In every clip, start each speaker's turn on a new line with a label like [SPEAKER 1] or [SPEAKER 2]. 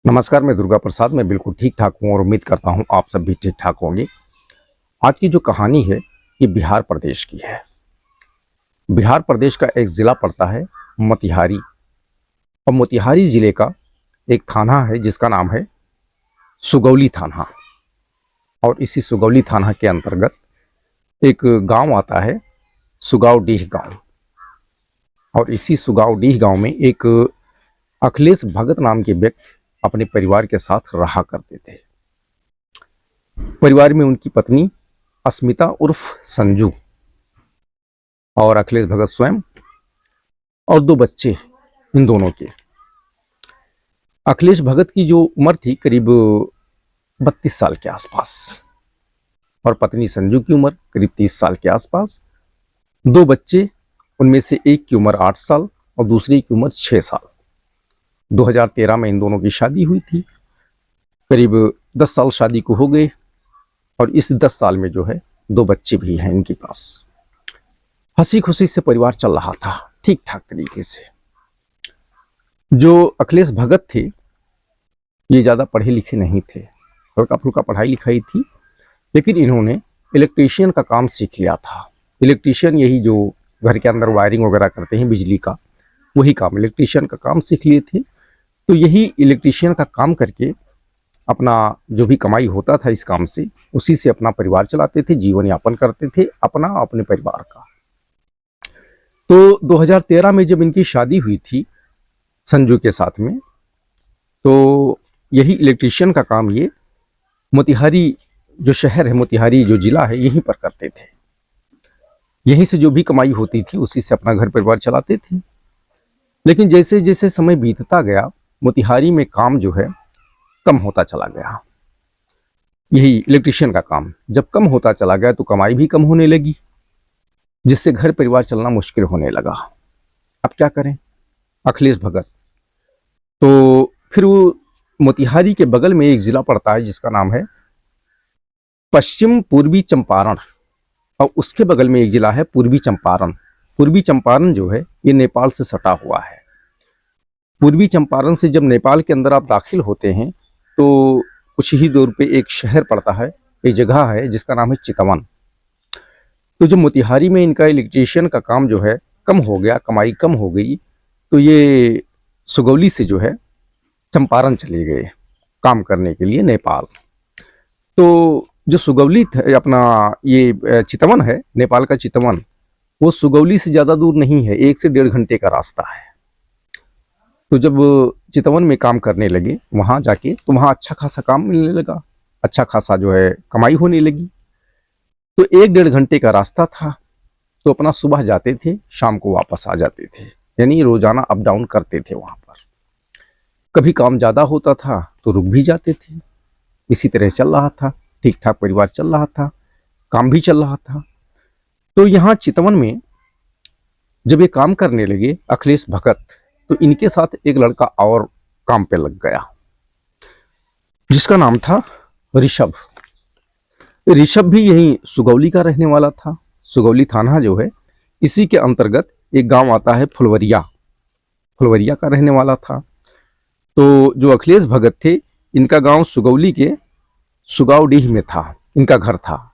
[SPEAKER 1] नमस्कार, मैं दुर्गा प्रसाद। मैं बिल्कुल ठीक ठाक हूँ और उम्मीद करता हूँ आप सब भी ठीक ठाक होंगे। आज की जो कहानी है ये बिहार प्रदेश की है। बिहार प्रदेश का एक ज़िला पड़ता है मोतिहारी, और मोतिहारी ज़िले का एक थाना है जिसका नाम है सुगौली थाना। और इसी सुगौली थाना के अंतर्गत एक गांव आता है सुगावडीह गांव। और इसी सुगावडीह गांव में एक अखिलेश भगत नाम के व्यक्ति अपने परिवार के साथ रहा करते थे। परिवार में उनकी पत्नी अस्मिता उर्फ संजू और अखिलेश भगत स्वयं और दो बच्चे इन दोनों के। अखिलेश भगत की जो उम्र थी करीब 32 साल के आसपास, और पत्नी संजू की उम्र करीब 30 साल के आसपास। दो बच्चे, उनमें से एक की उम्र 8 साल और दूसरे की उम्र 6 साल। 2013 में इन दोनों की शादी हुई थी। करीब 10 साल शादी को हो गए, और इस 10 साल में जो है दो बच्चे भी हैं इनके पास। हंसी खुशी से परिवार चल रहा था ठीक ठाक तरीके से। जो अखिलेश भगत थे ये ज़्यादा पढ़े लिखे नहीं थे, हल्का फुल्का पढ़ाई लिखाई थी, लेकिन इन्होंने इलेक्ट्रीशियन का काम सीख लिया था। इलेक्ट्रीशियन, यही जो घर के अंदर वायरिंग वगैरह करते हैं बिजली का, वही काम, इलेक्ट्रीशियन का काम सीख लिए थे। तो यही इलेक्ट्रीशियन का काम करके अपना जो भी कमाई होता था इस काम से, उसी से अपना परिवार चलाते थे, जीवन यापन करते थे अपना अपने परिवार का। तो 2013 में जब इनकी शादी हुई थी संजू के साथ में, तो यही इलेक्ट्रीशियन का काम ये मोतिहारी जो शहर है, मोतिहारी जो जिला है, यहीं पर करते थे। यहीं से जो भी कमाई होती थी उसी से अपना घर परिवार चलाते थे। लेकिन जैसे जैसे समय बीतता गया, मोतिहारी में काम जो है कम होता चला गया। यही इलेक्ट्रीशियन का काम जब कम होता चला गया तो कमाई भी कम होने लगी, जिससे घर परिवार चलना मुश्किल होने लगा। अब क्या करें अखिलेश भगत? तो फिर वो मोतिहारी के बगल में एक जिला पड़ता है जिसका नाम है पश्चिम पूर्वी चंपारण, और उसके बगल में एक जिला है पूर्वी चंपारण। पूर्वी चंपारण जो है ये नेपाल से सटा हुआ है। पूर्वी चंपारण से जब नेपाल के अंदर आप दाखिल होते हैं तो कुछ ही दूर पे एक शहर पड़ता है, एक जगह है जिसका नाम है चितवन। तो जब मोतिहारी में इनका इलेक्ट्रीशियन का काम जो है कम हो गया, कमाई कम हो गई, तो ये सुगौली से जो है चंपारण चले गए काम करने के लिए नेपाल। तो जो सुगौली अपना ये चितवन है, नेपाल का चितवन, वो सुगौली से ज़्यादा दूर नहीं है, 1 से 1.5 घंटे का रास्ता है। तो जब चितवन में काम करने लगे वहाँ जाके, तो वहाँ अच्छा खासा काम मिलने लगा, अच्छा खासा जो है कमाई होने लगी। तो 1-1.5 घंटे का रास्ता था, तो अपना सुबह जाते थे, शाम को वापस आ जाते थे, यानी रोजाना अप डाउन करते थे वहाँ पर। कभी काम ज़्यादा होता था तो रुक भी जाते थे। इसी तरह चल रहा था, ठीक ठाक परिवार चल रहा था, काम भी चल रहा था। तो यहाँ चितवन में जब ये काम करने लगे अखिलेश भगत, तो इनके साथ एक लड़का और काम पे लग गया जिसका नाम था ऋषभ। ऋषभ भी यही सुगौली का रहने वाला था। सुगौली थाना जो है इसी के अंतर्गत एक गांव आता है फुलवरिया, फुलवरिया का रहने वाला था। तो जो अखिलेश भगत थे, इनका गांव सुगौली के सुगावडीह में था, इनका घर था।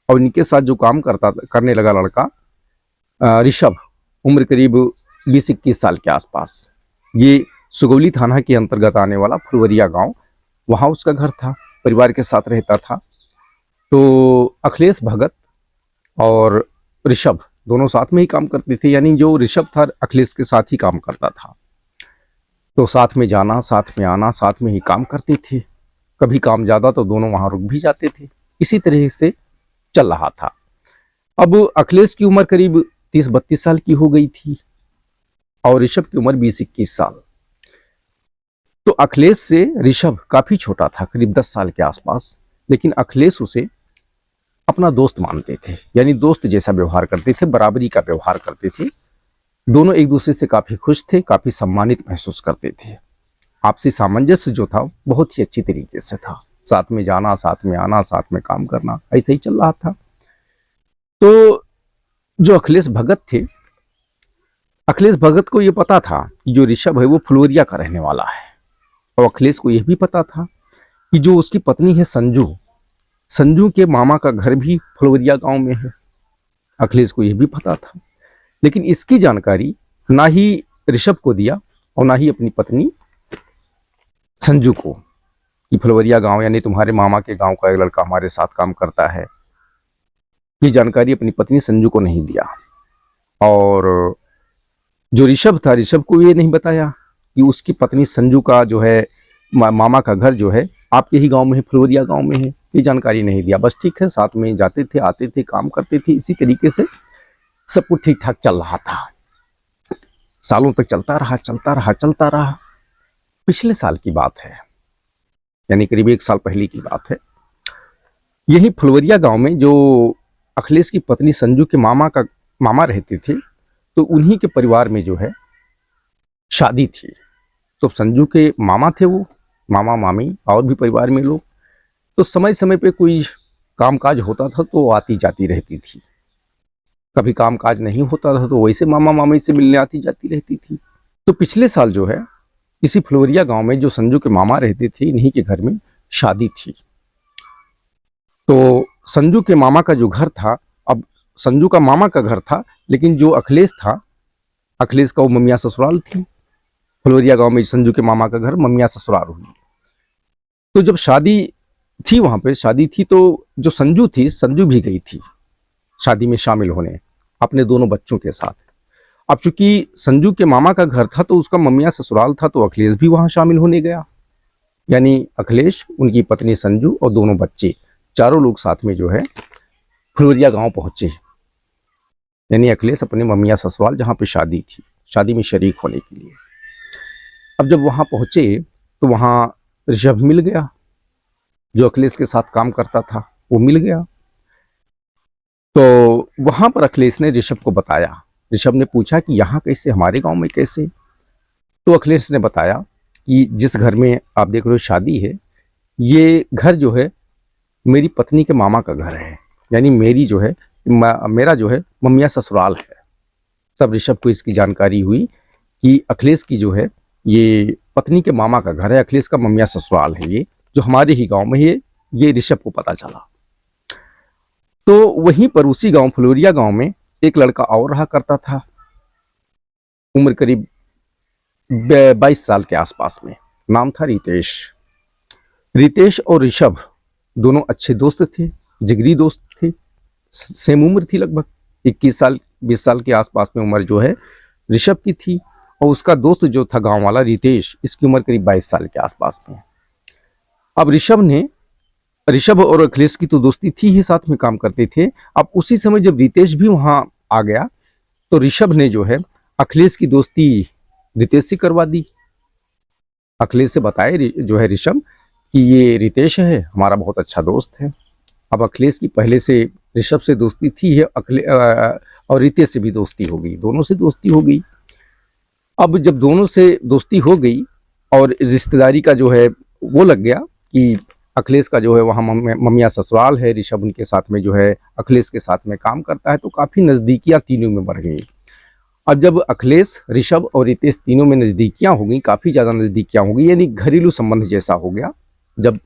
[SPEAKER 1] और इनके साथ जो काम करने लगा लड़का ऋषभ, उम्र करीब 20-21 साल के आसपास, ये सुगौली थाना के अंतर्गत आने वाला फुलवरिया गांव, वहाँ उसका घर था, परिवार के साथ रहता था। तो अखिलेश भगत और ऋषभ दोनों साथ में ही काम करते थे, यानी जो ऋषभ था अखिलेश के साथ ही काम करता था। तो साथ में जाना, साथ में आना, साथ में ही काम करते थे। कभी काम ज़्यादा तो दोनों वहाँ रुक भी जाते थे। इसी तरह से चल रहा था। अब अखिलेश की उम्र करीब 30-32 साल की हो गई थी और ऋषभ की उम्र 20-21 साल। तो अखिलेश से ऋषभ काफी छोटा था, करीब 10 साल के आसपास, लेकिन अखिलेश उसे अपना दोस्त मानते थे, यानी दोस्त जैसा व्यवहार करते थे, बराबरी का व्यवहार करते थे। दोनों एक दूसरे से काफी खुश थे, काफी सम्मानित महसूस करते थे। आपसी सामंजस्य जो था बहुत ही अच्छी तरीके से था। साथ में जाना, साथ में आना, साथ में काम करना, ऐसे ही चल रहा था। तो जो अखिलेश भगत थे, अखिलेश भगत को ये पता था कि जो ऋषभ है वो फुलवरिया का रहने वाला है, और अखिलेश को यह भी पता था कि जो उसकी पत्नी है संजू, संजू के मामा का घर भी फुलवरिया गांव में है। अखिलेश को यह भी पता था, लेकिन इसकी जानकारी ना ही ऋषभ को दिया और ना ही अपनी पत्नी संजू को कि फुलवरिया गांव यानी तुम्हारे मामा के गांव का एक लड़का हमारे साथ काम करता है। ये जानकारी अपनी पत्नी संजू को नहीं दिया। और जो ऋषभ था, ऋषभ को ये नहीं बताया कि उसकी पत्नी संजू का जो है मामा का घर जो है आपके ही गांव में है, फुलवरिया गांव में है। ये जानकारी नहीं दिया। बस ठीक है, साथ में जाते थे, आते थे, काम करते थे, इसी तरीके से सब कुछ ठीक ठाक चल रहा था। सालों तक चलता रहा। पिछले साल की बात है, यानी करीब 1 साल पहले की बात है। यही फुलवरिया गांव में जो अखिलेश की पत्नी संजू के मामा रहते थे, तो उन्हीं के परिवार में जो है शादी थी। तो संजू के मामा थे, वो मामा मामी और भी परिवार में लोग। तो समय समय पे कोई कामकाज होता था तो आती जाती रहती थी। कभी कामकाज नहीं होता था तो वैसे मामा मामी से मिलने आती जाती रहती थी। तो पिछले साल जो है इसी फुलवरिया गांव में जो संजू के मामा रहते थे, इन्हीं के घर में शादी थी। तो संजू के मामा का जो घर था, अब संजू का मामा का घर था, लेकिन जो अखिलेश था, अखिलेश का वो ममिया ससुराल थी। फुलवरिया गांव में संजू के मामा का घर ममिया ससुराल हुई। तो जब शादी थी, वहां पे शादी थी, तो जो संजू थी, संजू भी गई थी शादी में शामिल होने अपने दोनों बच्चों के साथ। अब चूंकि संजू के मामा का घर था तो उसका ममिया ससुराल था, तो अखिलेश भी वहां शामिल होने गया। यानी अखिलेश, उनकी पत्नी संजू और दोनों बच्चे, चारों लोग साथ में जो है फुलवरिया गांव पहुंचे। यानी अखिलेश अपने ममिया ससुराल जहां पे शादी थी, शादी में शरीक होने के लिए। अब जब वहां पहुंचे तो वहां ऋषभ मिल गया, जो अखिलेश के साथ काम करता था वो मिल गया। तो वहां पर अखिलेश ने ऋषभ को बताया। ऋषभ ने पूछा कि यहाँ कैसे, हमारे गांव में कैसे? तो अखिलेश ने बताया कि जिस घर में आप देख रहे हो शादी है, ये घर जो है मेरी पत्नी के मामा का घर है, यानी मेरी जो है मेरा जो है ममिया ससुराल है। तब ऋषभ को इसकी जानकारी हुई कि अखिलेश की जो है ये पत्नी के मामा का घर है, अखिलेश का ममिया ससुराल है, ये जो हमारे ही गांव में है। ये ऋषभ को पता चला। तो वहीं पर उसी गांव फुलवरिया गांव में एक लड़का और रहा करता था, उम्र करीब 22 साल के आसपास में। नाम था रितेश। रितेश और ऋषभ दोनों अच्छे दोस्त थे, जिगरी दोस्त थे। सेम उम्र थी, लगभग 21 साल 20 साल के आसपास में उम्र जो है ऋषभ की थी। और उसका दोस्त जो था गांव वाला रितेश, इसकी उम्र करीब 22 साल के आसपास में। अब ऋषभ और अखिलेश की तो दोस्ती थी ही, साथ में काम करते थे। अब उसी समय जब रितेश भी वहां आ गया तो ऋषभ ने जो है अखिलेश की दोस्ती रितेश से करवा दी। अखिलेश से बताए जो है ऋषभ कि ये रितेश है, हमारा बहुत अच्छा दोस्त है। अब अखिलेश की पहले से ऋषभ से दोस्ती थी है, और रितेश से भी दोस्ती हो गई, दोनों से दोस्ती हो गई। अब जब दोनों से दोस्ती हो गई और रिश्तेदारी का जो है वो लग गया कि अखिलेश का जो है वहाँ ममिया ससुराल है, ऋषभ उनके साथ में जो है अखिलेश के साथ में काम करता है, तो काफ़ी नज़दीकियाँ तीनों में बढ़ गई। अब जब अखिलेश, ऋषभ और रितेश तीनों में नज़दीकियाँ हो गई, काफ़ी ज़्यादा नज़दीकियाँ हो गई, यानी घरेलू संबंध जैसा हो गया। जब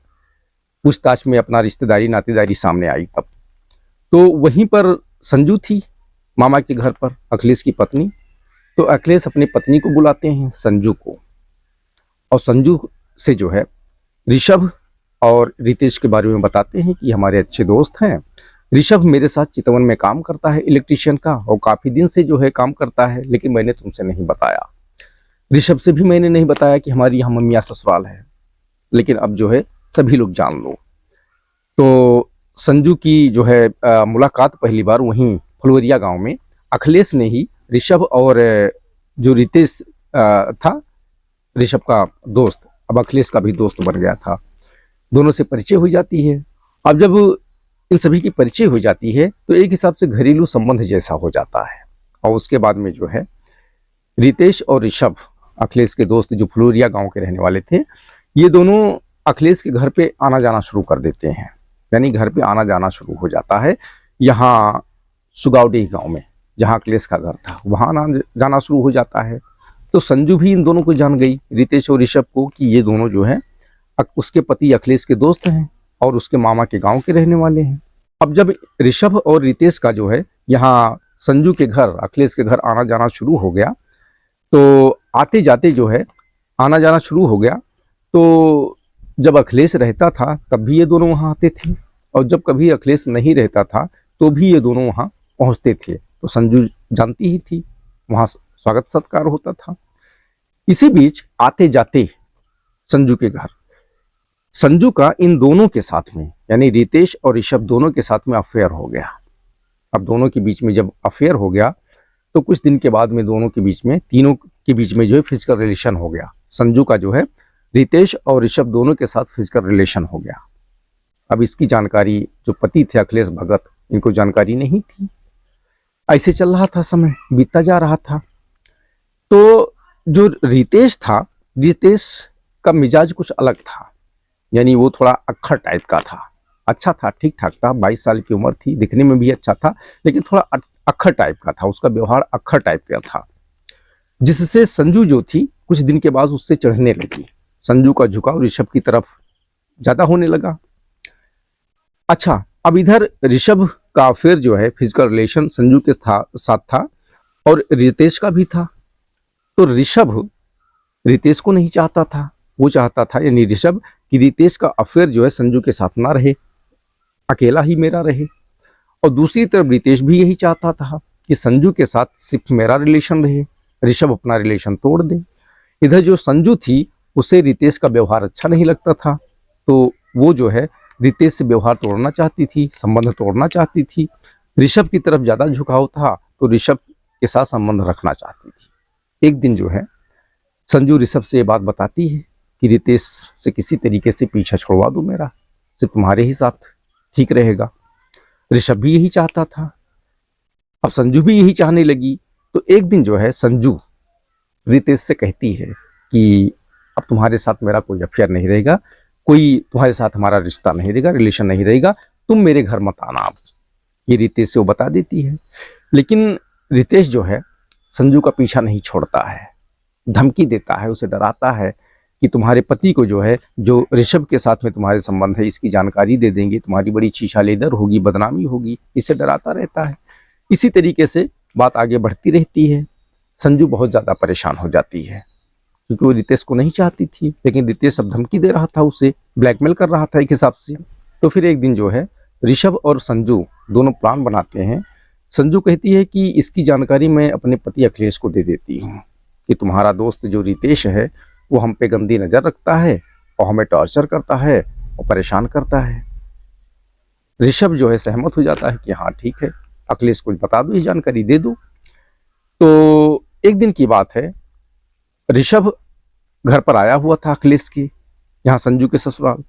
[SPEAKER 1] पूछताछ में अपना रिश्तेदारी नातेदारी सामने आई तब तो वहीं पर संजू थी मामा के घर पर, अखिलेश की पत्नी। तो अखिलेश अपनी पत्नी को बुलाते हैं, संजू को, और संजू से जो है ऋषभ और रितेश के बारे में बताते हैं कि हमारे अच्छे दोस्त हैं। ऋषभ मेरे साथ चितवन में काम करता है इलेक्ट्रिशियन का, और काफ़ी दिन से जो है काम करता है, लेकिन मैंने तुमसे नहीं बताया। ऋषभ से भी मैंने नहीं बताया कि हमारी यहाँ ममिया ससुराल है, लेकिन अब जो है सभी लोग जान लो। तो संजू की जो है मुलाकात पहली बार वहीं फुलवरिया गांव में अखिलेश ने ही ऋषभ और जो रितेश था, ऋषभ का दोस्त, अब अखिलेश का भी दोस्त बन गया था, दोनों से परिचय हो जाती है। अब जब इन सभी की परिचय हो जाती है तो एक हिसाब से घरेलू संबंध जैसा हो जाता है। और उसके बाद में जो है रितेश और ऋषभ, अखिलेश के दोस्त जो फुलवरिया गांव के रहने वाले थे, ये दोनों अखिलेश के घर पे आना जाना शुरू कर देते हैं। यानी घर पे आना जाना शुरू हो जाता है। यहाँ सुगावडी गांव में जहाँ अखिलेश का घर था, वहाँ आना जाना शुरू हो जाता है। तो संजू भी इन दोनों को जान गई, रितेश और ऋषभ को, कि ये दोनों जो है उसके पति अखिलेश के दोस्त हैं और उसके मामा के गांव के रहने वाले हैं। अब जब ऋषभ और रितेश का जो है यहाँ संजू के घर, अखिलेश के घर आना जाना शुरू हो गया, तो आते जाते जो है आना जाना शुरू हो गया, तो जब अखिलेश रहता था तब भी ये दोनों वहाँ आते थे, और जब कभी अखिलेश नहीं रहता था तो भी ये दोनों वहाँ पहुँचते थे। तो संजू जानती ही थी, वहाँ स्वागत सत्कार होता था। इसी बीच आते जाते संजू के घर संजू का इन दोनों के साथ में, यानी रितेश और ऋषभ दोनों के साथ में अफेयर हो गया। अब दोनों के बीच में जब अफेयर हो गया तो कुछ दिन के बाद में दोनों के बीच में, तीनों के बीच में जो है फिजिकल रिलेशन हो गया। संजू का जो है रितेश और ऋषभ दोनों के साथ फिजिकल रिलेशन हो गया। अब इसकी जानकारी जो पति थे अखिलेश भगत, इनको जानकारी नहीं थी। ऐसे चल रहा था, समय बीतता जा रहा था। तो जो रितेश था, रितेश का मिजाज कुछ अलग था, यानी वो थोड़ा अक्खर टाइप का था। अच्छा था, ठीक ठाक था, 22 साल की उम्र थी, दिखने में भी अच्छा था, लेकिन थोड़ा अक्खर टाइप का था, उसका व्यवहार अक्खर टाइप का था, जिससे संजू जो थी कुछ दिन के बाद उससे चढ़ने लगी। संजू का झुकाव ऋषभ की तरफ ज्यादा होने लगा। अच्छा, अब इधर ऋषभ का फिर जो है फिजिकल रिलेशन संजू के साथ था और रितेश का भी था। तो ऋषभ रितेश को नहीं चाहता था, वो चाहता था, यानी ऋषभ, कि रितेश का अफेयर जो है संजू के साथ ना रहे, अकेला ही मेरा रहे। और दूसरी तरफ रितेश भी यही चाहता था कि संजू के साथ सिर्फ मेरा रिलेशन रहे, ऋषभ अपना रिलेशन तोड़ दे। इधर जो संजू थी उसे रितेश का व्यवहार अच्छा नहीं लगता था, तो वो जो है रितेश से व्यवहार तोड़ना चाहती थी, संबंध तोड़ना चाहती थी। ऋषभ की तरफ ज्यादा झुकाव था, तो ऋषभ के साथ संबंध रखना चाहती थी। एक दिन जो है संजू ऋषभ से ये बात बताती है कि रितेश से किसी तरीके से पीछा छुड़वा दो मेरा, सिर्फ तुम्हारे ही साथ ठीक रहेगा। ऋषभ भी यही चाहता था, अब संजू भी यही चाहने लगी। तो एक दिन जो है संजू रितेश से कहती है कि अब तुम्हारे साथ मेरा कोई अफेयर नहीं रहेगा, कोई तुम्हारे साथ हमारा रिश्ता नहीं रहेगा, रिलेशन नहीं रहेगा, तुम मेरे घर मत आना। अब ये रितेश से वो बता देती है। लेकिन रितेश जो है संजू का पीछा नहीं छोड़ता है, धमकी देता है, उसे डराता है कि तुम्हारे पति को जो है, जो ऋषभ के साथ में तुम्हारे संबंध है, इसकी जानकारी दे देंगे, तुम्हारी बड़ी छीछालेदर होगी, बदनामी होगी, इसे डराता रहता है। इसी तरीके से बात आगे बढ़ती रहती है। संजू बहुत ज्यादा परेशान हो जाती है, क्योंकि वो रितेश को नहीं चाहती थी, लेकिन रितेश अब धमकी दे रहा था, उसे ब्लैकमेल कर रहा था एक हिसाब से। तो फिर एक दिन जो है ऋषभ और संजू दोनों प्लान बनाते हैं। संजू कहती है कि इसकी जानकारी मैं अपने पति अखिलेश को दे देती हूँ कि तुम्हारा दोस्त जो रितेश है वो हम पे गंदी नजर रखता है और हमें टॉर्चर करता है और परेशान करता है। ऋषभ जो है सहमत हो जाता है कि हाँ ठीक है, अखिलेश को बता दो, ये जानकारी दे दो। तो एक दिन की बात है, ऋषभ घर पर आया हुआ था अखिलेश के यहाँ, संजू के ससुराल,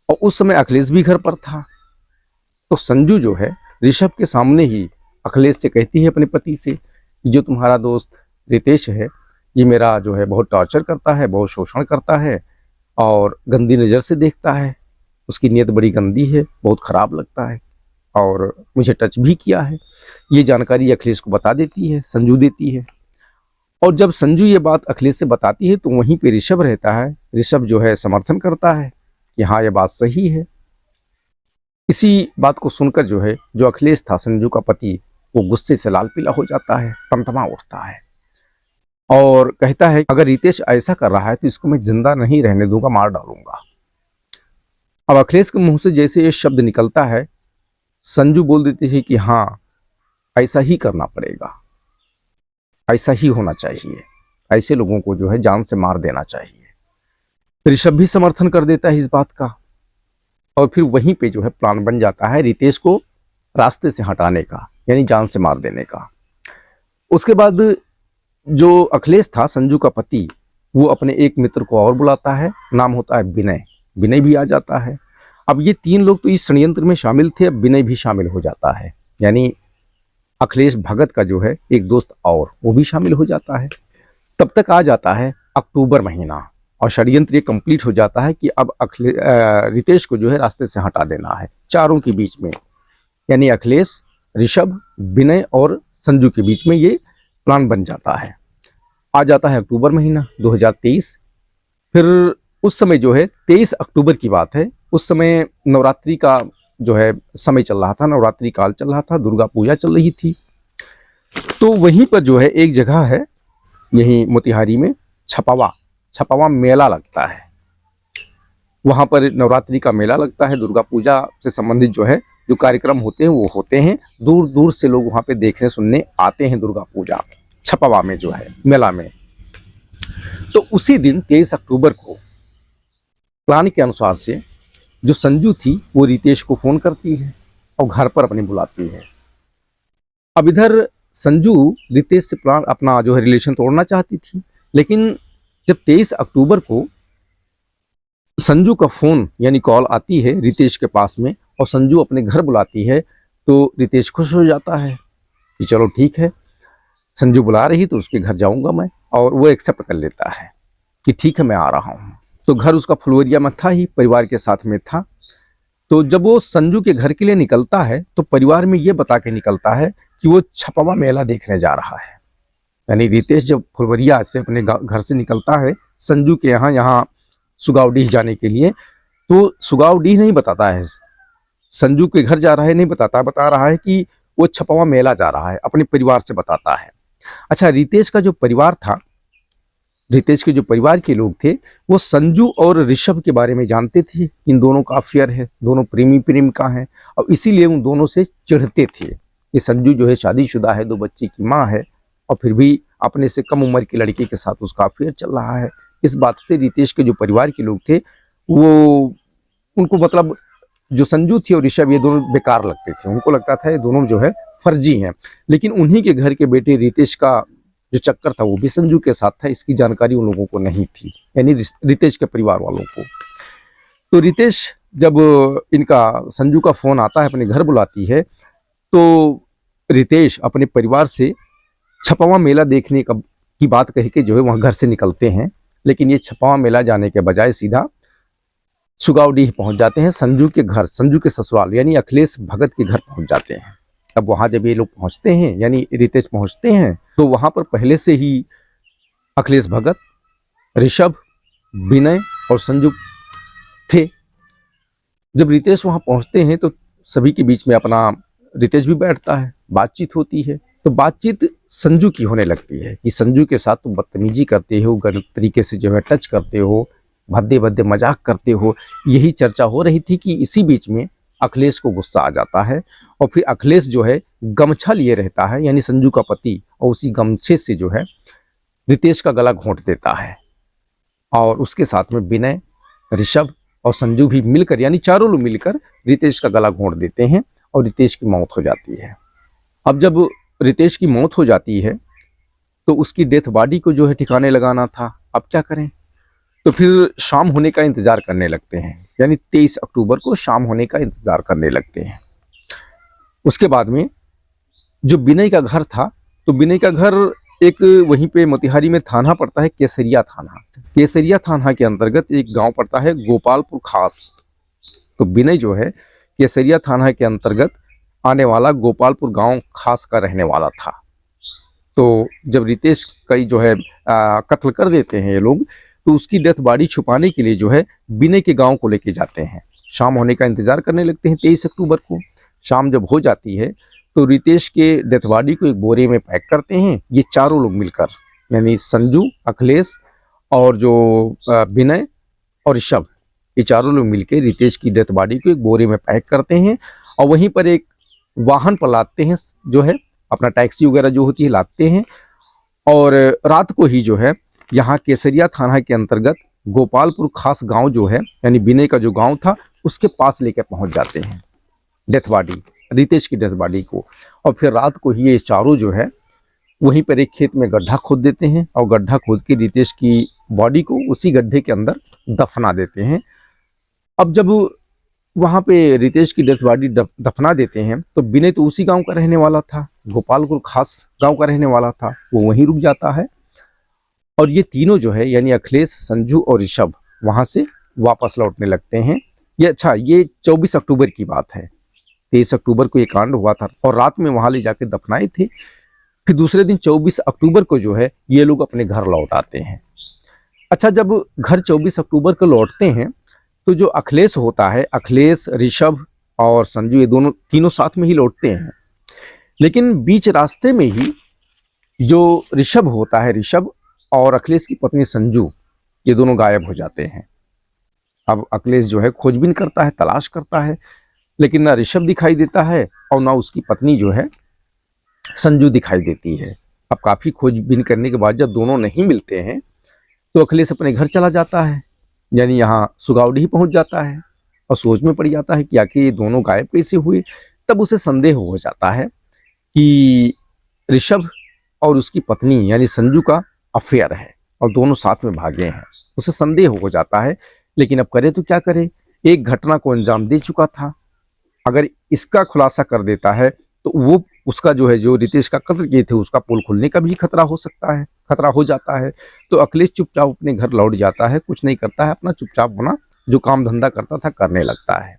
[SPEAKER 1] और उस समय अखिलेश भी घर पर था। तो संजू जो है ऋषभ के सामने ही अखिलेश से कहती है, अपने पति से, कि जो तुम्हारा दोस्त रितेश है ये मेरा जो है बहुत टॉर्चर करता है, बहुत शोषण करता है और गंदी नज़र से देखता है, उसकी नीयत बड़ी गंदी है, बहुत ख़राब लगता है और मुझे टच भी किया है। ये जानकारी अखिलेश को बता देती है, संजू देती है। और जब संजू ये बात अखिलेश से बताती है तो वहीं पे ऋषभ रहता है। ऋषभ जो है समर्थन करता है कि हाँ ये बात सही है। इसी बात को सुनकर जो है, जो अखिलेश था संजू का पति, वो गुस्से से लाल पीला हो जाता है, तमतमा उठता है और कहता है अगर रितेश ऐसा कर रहा है तो इसको मैं जिंदा नहीं रहने दूंगा, मार डालूंगा। अब अखिलेश के मुंह से जैसे ये शब्द निकलता है, संजू बोल देती है कि हाँ ऐसा ही करना पड़ेगा, ऐसा ही होना चाहिए, ऐसे लोगों को जो है जान से मार देना चाहिए। ऋषभ भी समर्थन कर देता है इस बात का और फिर वहीं पे जो है प्लान बन जाता है रितेश को रास्ते से हटाने का, यानी जान से मार देने का। उसके बाद जो अखिलेश था संजू का पति, वो अपने एक मित्र को और बुलाता है, नाम होता है विनय। विनय भी आ जाता है। अब ये तीन लोग तो इस षड्यंत्र में शामिल थे, अब विनय भी शामिल हो जाता है, यानी अखिलेश भगत का जो है एक दोस्त और वो भी शामिल हो जाता है। तब तक आ जाता है अक्टूबर महीना और षड्यंत्र ये कंप्लीट हो जाता है कि अब रितेश को जो है रास्ते से हटा देना है चारों के बीच में, यानी अखिलेश, ऋषभ, विनय और संजू के बीच में ये प्लान बन जाता है। आ जाता है अक्टूबर महीना 2023। फिर उस समय जो है 23 अक्टूबर की बात है, उस समय नवरात्रि का जो है समय चल रहा था, नवरात्रि काल चल रहा था, दुर्गा पूजा चल रही थी। तो वहीं पर जो है एक जगह है यहीं मोतिहारी में, छपावा मेला लगता है। वहां पर नवरात्रि का मेला लगता है, दुर्गा पूजा से संबंधित जो है जो कार्यक्रम होते हैं वो होते हैं। दूर दूर से लोग वहां पे देखने सुनने आते हैं दुर्गा पूजा, छपावा में जो है मेला में। तो उसी दिन 23 अक्टूबर को प्लान के अनुसार से जो संजू थी वो रितेश को फोन करती है और घर पर अपनी बुलाती है। अब इधर संजू रितेश से प्लान अपना जो है रिलेशन तोड़ना चाहती थी, लेकिन जब 23 अक्टूबर को संजू का फोन यानी कॉल आती है रितेश के पास में और संजू अपने घर बुलाती है, तो रितेश खुश हो जाता है कि चलो ठीक है, संजू बुला रही तो उसके घर जाऊंगा मैं, और वो एक्सेप्ट कर लेता है कि ठीक है मैं आ रहा हूँ। तो घर उसका फुलवरिया में था ही, परिवार के साथ में था। तो जब वो संजू के घर के लिए निकलता है तो परिवार में ये बता के निकलता है कि वो छपावा मेला देखने जा रहा है। यानी रितेश जब फुलवरिया से अपने घर से निकलता है संजू के यहाँ सुगावडीह जाने के लिए, तो सुगावडीह नहीं बताता है संजू के घर जा रहा है, नहीं बताता, बता रहा है कि वो छपावा मेला जा रहा है, अपने परिवार से बताता है। अच्छा, रितेश का जो परिवार था, रितेश के जो परिवार के लोग थे वो संजू और ऋषभ के बारे में जानते थे, इन दोनों का अफेयर है, दोनों प्रेमिका हैं, और इसीलिए उन दोनों से चिढ़ते थे कि संजू जो है शादीशुदा है, 2 बच्चे की माँ है, और फिर भी अपने से कम उम्र की लड़की के साथ उसका अफेयर चल रहा है। इस बात से रितेश के जो परिवार के लोग थे वो उनको मतलब जो संजू थी और ऋषभ ये दोनों बेकार लगते थे, उनको लगता था ये दोनों जो है फर्जी हैं। लेकिन उन्हीं के घर के बेटे रितेश का जो चक्कर था वो भी संजू के साथ था, इसकी जानकारी उन लोगों को नहीं थी, यानी रितेश के परिवार वालों को। तो रितेश जब इनका संजू का फोन आता है, अपने घर बुलाती है, तो रितेश अपने परिवार से छपावा मेला देखने की बात कह के जो है वहां घर से निकलते हैं। लेकिन ये छपावा मेला जाने के बजाय सीधा सुगावडीह पहुंच जाते हैं, संजू के घर, संजू के ससुराल यानी अखिलेश भगत के घर पहुंच जाते हैं। अब वहां जब ये लोग पहुंचते हैं यानी रितेश पहुंचते हैं तो वहां पर पहले से ही अखिलेश भगत, ऋषभ, विनय और संजू थे। जब रितेश वहां पहुंचते हैं तो सभी के बीच में अपना रितेश भी बैठता है, बातचीत होती है। तो बातचीत संजू की होने लगती है कि संजू के साथ तुम बदतमीजी करते हो, गलत तरीके से जो है टच करते हो, भद्दे भद्दे मजाक करते हो, यही चर्चा हो रही थी। कि इसी बीच में अखिलेश को गुस्सा आ जाता है और फिर अखिलेश जो है गमछा लिए रहता है, यानी संजू का पति, और उसी गमछे से जो है रितेश का गला घोंट देता है। और उसके साथ में विनय, ऋषभ और संजू भी मिलकर, यानी चारों लोग मिलकर रितेश का गला घोंट देते हैं और रितेश की मौत हो जाती है। अब जब रितेश की मौत हो जाती है तो उसकी डेथ बॉडी को जो है ठिकाने लगाना था। अब क्या करें, तो फिर शाम होने का इंतजार करने लगते हैं, यानी 23 अक्टूबर को शाम होने का इंतजार करने लगते हैं। उसके बाद में जो विनय का घर था, तो विनय का घर एक वहीं पे मोतिहारी में थाना पड़ता है, केसरिया थाना। केसरिया थाना के अंतर्गत एक गांव पड़ता है गोपालपुर खास। तो विनय जो है केसरिया थाना के अंतर्गत आने वाला गोपालपुर गांव खास का रहने वाला था। तो जब रितेश का जो है कत्ल कर देते हैं ये लोग, तो उसकी डेथ बॉडी छुपाने के लिए जो है विनय के गांव को लेके जाते हैं। शाम होने का इंतजार करने लगते हैं। 23 अक्टूबर को शाम जब हो जाती है तो रितेश के डेथ बॉडी को एक बोरे में पैक करते हैं, ये चारों लोग मिलकर, यानी संजू, अखिलेश और जो विनय और ऋषभ, ये चारों लोग मिलकर रितेश की डेथ बॉडी को एक बोरे में पैक करते हैं और वहीं पर एक वाहन पर लादते हैं, जो है अपना टैक्सी वगैरह जो होती है लादते हैं, और रात को ही जो है यहाँ केसरिया थाना के अंतर्गत गोपालपुर खास गांव जो है, यानी विनय का जो गांव था, उसके पास लेकर पहुंच जाते हैं डेथ बॉडी, रितेश की डेथ बॉडी को। और फिर रात को ही ये चारों जो है वहीं पर एक खेत में गड्ढा खोद देते हैं और गड्ढा खोद के रितेश की बॉडी को उसी गड्ढे के अंदर दफना देते हैं। अब जब वहाँ पे रितेश की डेथ बॉडी दफना देते हैं तो विनय तो उसी गांव का रहने वाला था, गोपालपुर खास गांव का रहने वाला था, वो वहीं रुक जाता है। और ये तीनों जो है यानी अखिलेश, संजू और ऋषभ वहां से वापस लौटने लगते हैं। ये 24 अक्टूबर की बात है। 23 अक्टूबर को ये कांड हुआ था और रात में वहां ले जाके दफनाए थे। फिर दूसरे दिन 24 अक्टूबर को जो है ये लोग अपने घर लौट आते हैं। अच्छा, जब घर 24 अक्टूबर को लौटते हैं तो जो अखिलेश होता है, अखिलेश, ऋषभ और संजू, ये दोनों तीनों साथ में ही लौटते हैं। लेकिन बीच रास्ते में ही जो ऋषभ होता है, ऋषभ और अखिलेश की पत्नी संजू, ये दोनों गायब हो जाते हैं। अब अखिलेश जो है खोजबीन करता है, तलाश करता है, लेकिन ना ऋषभ दिखाई देता है और ना उसकी पत्नी जो है संजू दिखाई देती है। अब काफी खोजबीन करने के बाद जब दोनों नहीं मिलते हैं तो अखिलेश अपने घर चला जाता है, यानी यहाँ सुगावडीह पहुंच जाता है और सोच में पड़ जाता है कि आखिर ये दोनों गायब कैसे हुए। तब उसे संदेह हो जाता है कि ऋषभ और उसकी पत्नी यानी संजू का अफेयर है और दोनों साथ में भागे हैं। उसे संदेह हो जाता है, लेकिन अब करे तो क्या करे, एक घटना को अंजाम दे चुका था। अगर इसका खुलासा कर देता है तो वो उसका जो है, जो रितेश का कत्ल किए थे, उसका पोल खुलने का भी खतरा हो सकता है, खतरा हो जाता है। तो अखिलेश चुपचाप अपने घर लौट जाता है, कुछ नहीं करता है, अपना चुपचाप अपना जो काम धंधा करता था करने लगता है।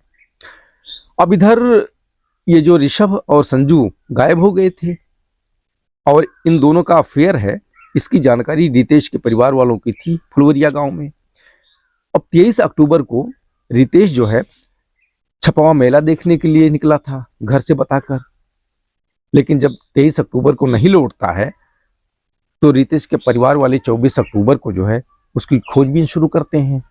[SPEAKER 1] अब इधर ये जो ऋषभ और संजू गायब हो गए थे और इन दोनों का अफेयर है, इसकी जानकारी रितेश के परिवार वालों की थी फुलवरिया गांव में। अब 23 अक्टूबर को रितेश जो है छपवा मेला देखने के लिए निकला था घर से बताकर, लेकिन जब 23 अक्टूबर को नहीं लौटता है तो रितेश के परिवार वाले 24 अक्टूबर को जो है उसकी खोजबीन शुरू करते हैं।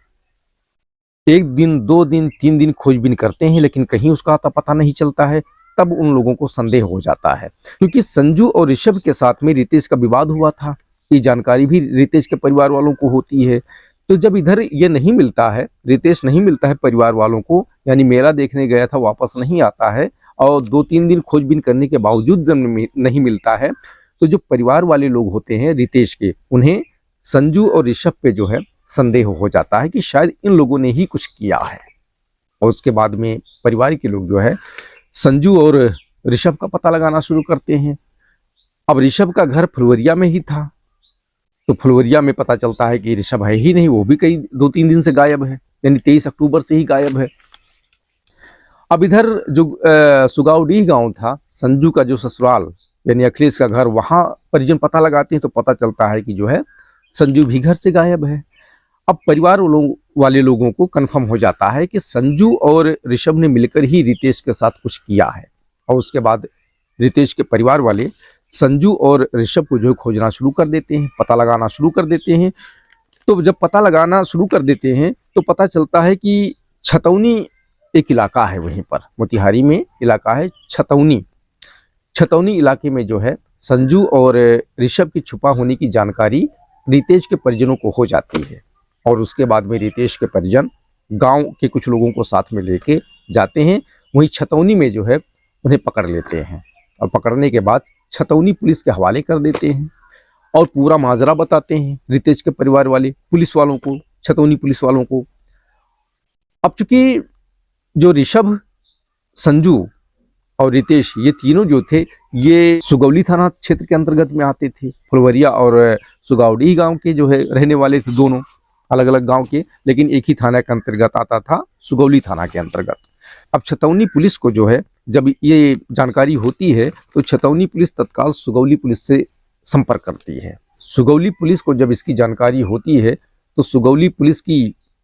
[SPEAKER 1] एक दिन, 2 दिन, 3 दिन खोजबीन करते हैं, लेकिन कहीं उसका आता पता नहीं चलता है। तब उन लोगों को संदेह हो जाता है, क्योंकि संजू और ऋषभ के साथ में रितेश का विवाद हुआ था। ये जानकारी भी रितेश के परिवार वालों को होती है। तो जब इधर ये नहीं मिलता है, रितेश नहीं मिलता है परिवार वालों को, यानी मेला देखने गया था वापस नहीं आता है और 2-3 दिन खोजबीन करने के बावजूद नहीं मिलता है, तो जो परिवार वाले लोग होते हैं रितेश के, उन्हें संजू और ऋषभ पे जो है संदेह हो जाता है कि शायद इन लोगों ने ही कुछ किया है। और उसके बाद में परिवार के लोग जो है संजू और ऋषभ का पता लगाना शुरू करते हैं। अब ऋषभ का घर फुलवरिया में ही था, तो फुलवरिया में पता चलता है कि ऋषभ है ही नहीं, वो भी कई 2-3 दिन से गायब है, यानी 23 अक्टूबर से ही गायब है। अब इधर जो सुगावडीह गांव था, संजू का जो ससुराल यानी अखिलेश का घर, वहां परिजन पता लगाते हैं तो पता चलता है कि जो है संजू भी घर से गायब है। अब परिवार वाले लोगों को कंफर्म हो जाता है कि संजू और ऋषभ ने मिलकर ही रितेश के साथ कुछ किया है। और उसके बाद रितेश के परिवार वाले संजू और ऋषभ को जो खोजना शुरू कर देते हैं, पता लगाना शुरू कर देते हैं। तो जब पता लगाना शुरू कर देते हैं तो पता चलता है कि छतौनी एक इलाका है, वहीं पर मोतिहारी में इलाका है छतौनी। छतौनी इलाके में जो है संजू और ऋषभ की छुपा होने की जानकारी रितेश के परिजनों को हो जाती है। और उसके बाद में रितेश के परिजन गांव के कुछ लोगों को साथ में लेके जाते हैं, वहीं छतौनी में जो है उन्हें पकड़ लेते हैं। और पकड़ने के बाद छतौनी पुलिस के हवाले कर देते हैं और पूरा माजरा बताते हैं रितेश के परिवार वाले पुलिस वालों को, छतौनी पुलिस वालों को। अब चूंकि जो ऋषभ, संजू और रितेश, ये तीनों जो थे ये सुगौली थाना क्षेत्र के अंतर्गत में आते थे। फुलवरिया और सुगावडीह गांव के जो है रहने वाले थे, दोनों अलग अलग गांव के, लेकिन एक ही थाना के अंतर्गत आता था, सुगौली थाना के अंतर्गत। अब छतौनी पुलिस को जो है जब ये जानकारी होती है तो छतौनी पुलिस तत्काल सुगौली पुलिस से संपर्क करती है। सुगौली पुलिस को जब इसकी जानकारी होती है तो सुगौली पुलिस की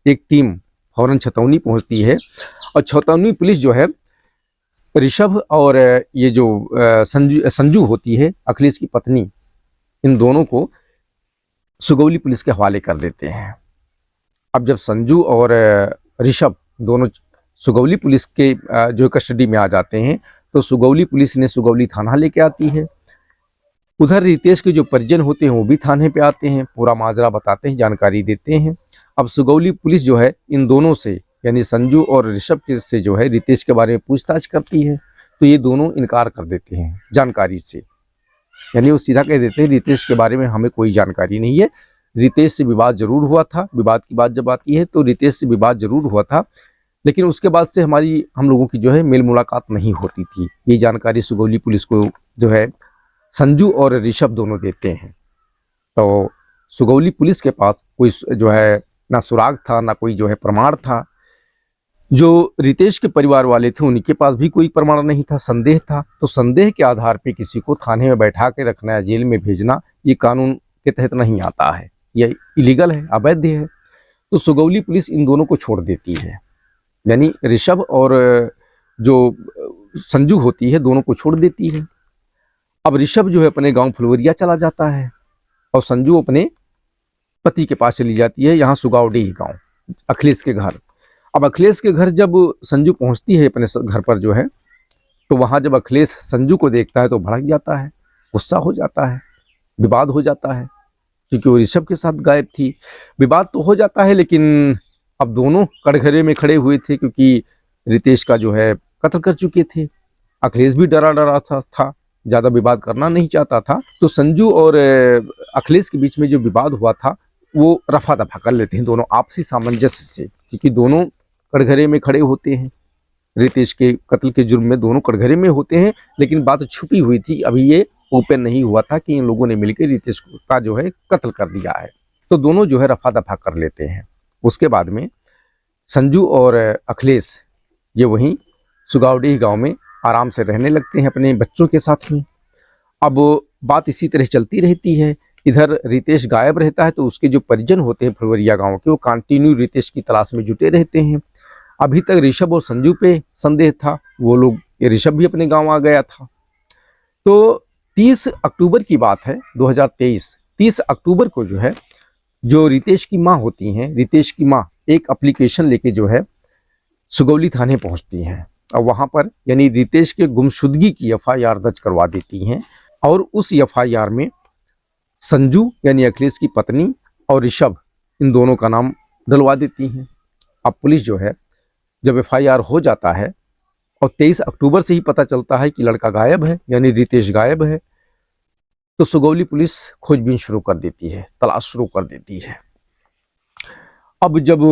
[SPEAKER 1] एक टीम फौरन छतौनी पहुंचती है और छतौनी पुलिस जो है ऋषभ और ये जो संजू होती है अखिलेश की पत्नी, इन दोनों को सुगौली पुलिस के हवाले कर देते हैं। अब जब संजू और ऋषभ दोनों सुगौली पुलिस के जो कस्टडी में आ जाते हैं तो सुगौली पुलिस ने सुगौली थाना लेके आती है। उधर रितेश के जो परिजन होते हैं वो भी थाने पे आते हैं, पूरा माजरा बताते हैं, जानकारी देते हैं। अब सुगौली पुलिस जो है इन दोनों से यानी संजू और ऋषभ से जो है रितेश के बारे में पूछताछ करती है, तो ये दोनों इनकार कर देते हैं जानकारी से, यानी वो सीधा कह देते हैं रितेश के बारे में हमें कोई जानकारी नहीं है। रितेश से विवाद जरूर हुआ था, विवाद की बात जब आती है तो रितेश से विवाद जरूर हुआ था, लेकिन उसके बाद से हम लोगों की जो है मेल मुलाकात नहीं होती थी। ये जानकारी सुगौली पुलिस को जो है संजू और ऋषभ दोनों देते हैं। तो सुगौली पुलिस के पास कोई जो है ना सुराग था, ना कोई जो है प्रमाण था, जो रितेश के परिवार वाले थे उनके पास भी कोई प्रमाण नहीं था, संदेह था। तो संदेह के आधार पे किसी को थाने में बैठा के रखना या जेल में भेजना ये कानून के तहत नहीं आता है, यह इलीगल है, अवैध है। तो सुगौली पुलिस इन दोनों को छोड़ देती है, यानी ऋषभ और जो संजू होती है दोनों को छोड़ देती है। अब ऋषभ जो है अपने गांव फुलवरिया चला जाता है और संजू अपने पति के पास चली जाती है, यहाँ सुगावडी गांव, अखिलेश के घर। अब अखिलेश के घर जब संजू पहुंचती है अपने घर पर जो है, तो वहां जब अखिलेश संजू को देखता है तो भड़क जाता है, गुस्सा हो जाता है, विवाद हो जाता है, क्योंकि वो ऋषभ के साथ गायब थी। विवाद तो हो जाता है, लेकिन अब दोनों कटघरे में खड़े हुए थे, क्योंकि रितेश का जो है कत्ल कर चुके थे। अखिलेश भी डरा डरा था, ज़्यादा विवाद करना नहीं चाहता था। तो संजू और अखिलेश के बीच में जो विवाद हुआ था वो रफा दफा कर लेते हैं दोनों आपसी सामंजस्य से, क्योंकि दोनों कटघरे में खड़े होते हैं। रितेश के कत्ल के जुर्म में दोनों कटघरे में होते हैं, लेकिन बात छुपी हुई थी, अभी ये ओपन नहीं हुआ था कि इन लोगों ने मिलकर रितेश का जो है कत्ल कर दिया है। तो दोनों जो है रफा दफा कर लेते हैं। उसके बाद में संजू और अखिलेश ये वहीं सुगावडी गांव में आराम से रहने लगते हैं अपने बच्चों के साथ में। अब बात इसी तरह चलती रहती है। इधर रितेश गायब रहता है, तो उसके जो परिजन होते हैं फुलवरिया गांव के, वो कंटिन्यू रितेश की तलाश में जुटे रहते हैं। अभी तक ऋषभ और संजू पे संदेह था, वो लोग, ऋषभ भी अपने गांव आ गया था। तो 30 अक्टूबर की बात है 2023। 30 अक्टूबर को जो है, जो रितेश की माँ होती हैं, रितेश की माँ एक एप्लीकेशन लेके जो है सुगौली थाने पहुंचती हैं और वहां पर यानी रितेश के गुमशुदगी की एफआईआर दर्ज करवा देती हैं। और उस एफआईआर में संजू यानी अखिलेश की पत्नी और ऋषभ इन दोनों का नाम डलवा देती हैं। अब पुलिस जो है जब एफआईआर हो जाता है और 23 अक्टूबर से ही पता चलता है कि लड़का गायब है, यानी रितेश गायब है, तो सुगौली पुलिस खोजबीन शुरू कर देती है, तलाश शुरू कर देती है। अब जब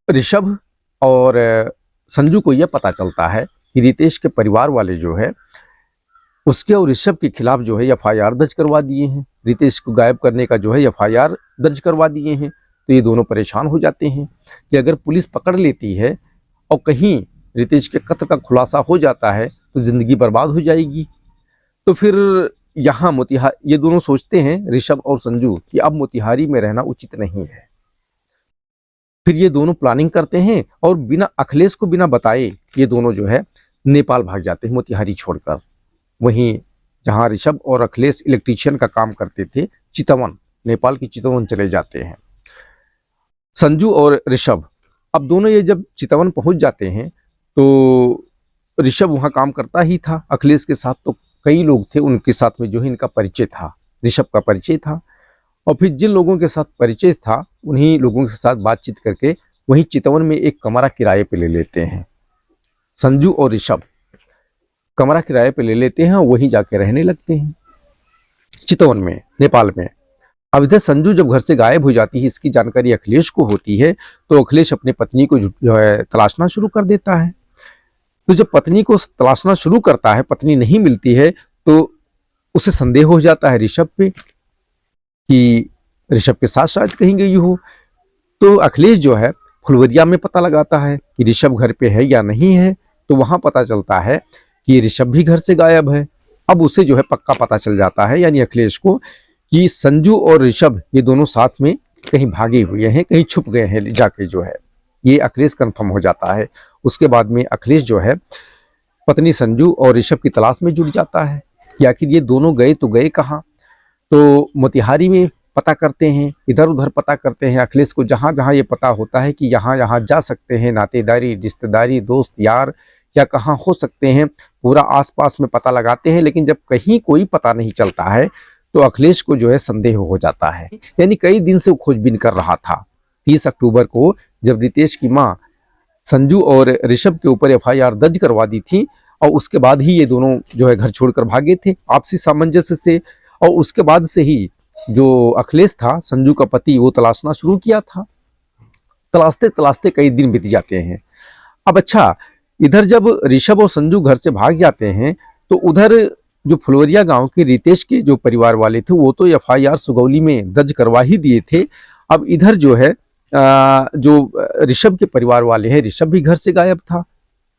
[SPEAKER 1] ऋषभ और संजू को यह पता चलता है कि रितेश के परिवार वाले जो है उसके और ऋषभ के खिलाफ जो है एफआईआर दर्ज करवा दिए हैं, रितेश को गायब करने का जो है एफआईआर दर्ज करवा दिए हैं, तो ये दोनों परेशान हो जाते हैं कि अगर पुलिस पकड़ लेती है और कहीं रितेश के कत्ल का खुलासा हो जाता है तो जिंदगी बर्बाद हो जाएगी। तो फिर यहाँ ये दोनों सोचते हैं, ऋषभ और संजू, कि अब मोतिहारी में रहना उचित नहीं है। फिर ये दोनों प्लानिंग करते हैं और बिना अखिलेश को बिना बताए ये दोनों जो है नेपाल भाग जाते हैं, मोतिहारी छोड़कर। वहीं जहाँ ऋषभ और अखिलेश इलेक्ट्रीशियन का काम करते थे, चितवन, नेपाल की चितवन चले जाते हैं। संजू और ऋषभ अब दोनों ये जब चितवन पहुंच जाते हैं तो ऋषभ वहाँ काम करता ही था अखिलेश के साथ, तो कई लोग थे उनके साथ में जो है इनका परिचय था, ऋषभ का परिचय था। और फिर जिन लोगों के साथ परिचय था उन्हीं लोगों के साथ बातचीत करके वहीं चितवन में एक कमरा किराए पे ले लेते हैं। संजू और ऋषभ कमरा किराए पे ले लेते हैं और वहीं जाके रहने लगते हैं चितवन में, नेपाल में। अब इधर संजू जब घर से गायब हो जाती है, इसकी जानकारी अखिलेश को होती है, तो अखिलेश अपनी पत्नी को जो है तलाशना शुरू कर देता है। तो जब पत्नी को तलाशना शुरू करता है, पत्नी नहीं मिलती है, तो उसे संदेह हो जाता है ऋषभ पे कि ऋषभ के साथ शायद कहीं गई हो। तो अखिलेश जो है फुलवरिया में पता लगाता है कि ऋषभ घर पे है या नहीं है, तो वहां पता चलता है कि ऋषभ भी घर से गायब है। अब उसे जो है पक्का पता चल जाता है, यानी अखिलेश को, कि संजू और ऋषभ ये दोनों साथ में कहीं भागे हुए हैं, कहीं छुप गए हैं जाके, जो है ये अखिलेश कंफर्म हो जाता है। उसके बाद में अखिलेश जो है पत्नी संजू और ऋषभ की तलाश में जुट जाता है कि आखिर ये दोनों गए तो गए कहाँ। तो मोतिहारी में पता करते हैं, इधर उधर पता करते हैं। अखिलेश को जहाँ जहाँ ये पता होता है कि यहाँ यहाँ जा सकते हैं, नातेदारी, रिश्तेदारी, दोस्त यार या कहाँ हो सकते हैं, पूरा आसपास में पता लगाते हैं। लेकिन जब कहीं कोई पता नहीं चलता है तो अखिलेश को जो है संदेह हो जाता है, यानी कई दिन से वो खोजबीन कर रहा था। 30 अक्टूबर को जब रितेश की माँ संजू और ऋषभ के ऊपर एफआईआर दर्ज करवा दी थी और उसके बाद ही ये दोनों जो है घर छोड़कर भागे थे आपसी सामंजस्य से। और उसके बाद से ही जो अखिलेश था, संजू का पति, वो तलाशना शुरू किया था। तलाशते तलाशते कई दिन बीत जाते हैं। अब अच्छा, इधर जब ऋषभ और संजू घर से भाग जाते हैं तो उधर जो फुलवरिया गांव के रितेश के जो परिवार वाले थे वो तो एफआईआर सुगौली में दर्ज करवा ही दिए थे। अब इधर जो है जो ऋषभ के परिवार वाले हैं, ऋषभ भी घर से गायब था,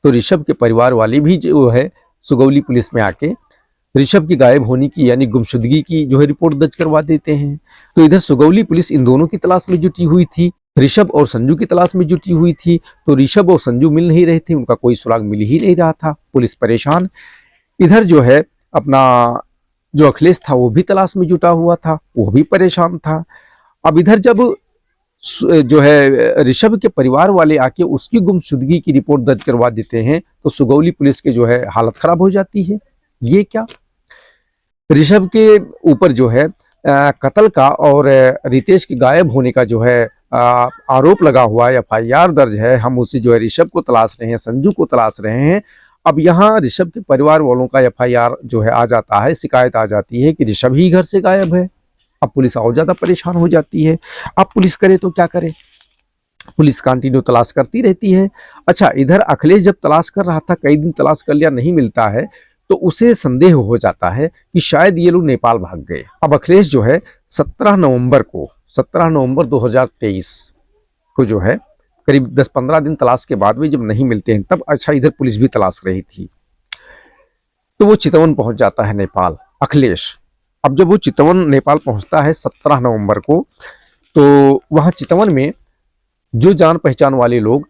[SPEAKER 1] तो ऋषभ के परिवार वाले भी जो है सुगौली पुलिस में आके ऋषभ की गायब होने की यानी गुमशुदगी की जो है रिपोर्ट दर्ज करवा देते हैं। तो इधर सुगौली पुलिस इन दोनों की तलाश में जुटी हुई थी, ऋषभ और संजू की तलाश में जुटी हुई थी। तो ऋषभ और संजू मिल नहीं रहे थे, उनका कोई सुराग मिल ही नहीं रहा था, पुलिस परेशान। इधर जो है अपना जो अखिलेश था वो भी तलाश में जुटा हुआ था, वो भी परेशान था। अब इधर जब जो है ऋषभ के परिवार वाले आके उसकी गुमशुदगी की रिपोर्ट दर्ज करवा देते हैं, तो सुगौली पुलिस के जो है हालत खराब हो जाती है। ये क्या, ऋषभ के ऊपर जो है कत्ल का और रितेश के गायब होने का जो है आरोप लगा हुआ है, एफआईआर दर्ज है। हम उसे जो है ऋषभ को तलाश रहे हैं, संजू को तलाश रहे हैं। अब यहाँ ऋषभ के परिवार वालों का एफआईआर जो है आ जाता है, शिकायत आ जाती है कि ऋषभ ही घर से गायब है। अब पुलिस और ज्यादा परेशान हो जाती है। अब पुलिस करे तो क्या करे, पुलिस कंटिन्यू तलाश करती रहती है। अच्छा, इधर अखिलेश जब तलाश कर रहा था, कई दिन तलाश कर लिया, नहीं मिलता है, तो उसे संदेह हो जाता है कि शायद ये लोग नेपाल भाग गए। अब अखिलेश जो है 17 नवंबर 2023 को जो है करीब 10-15 दिन तलाश के बाद भी जब नहीं मिलते हैं तब अच्छा इधर पुलिस भी तलाश रही थी, तो वो चितवन पहुंच जाता है नेपाल, अखिलेश। अब जब वो चितवन नेपाल पहुंचता है 17 नवंबर को, तो वहां चितवन में जो जान पहचान वाले लोग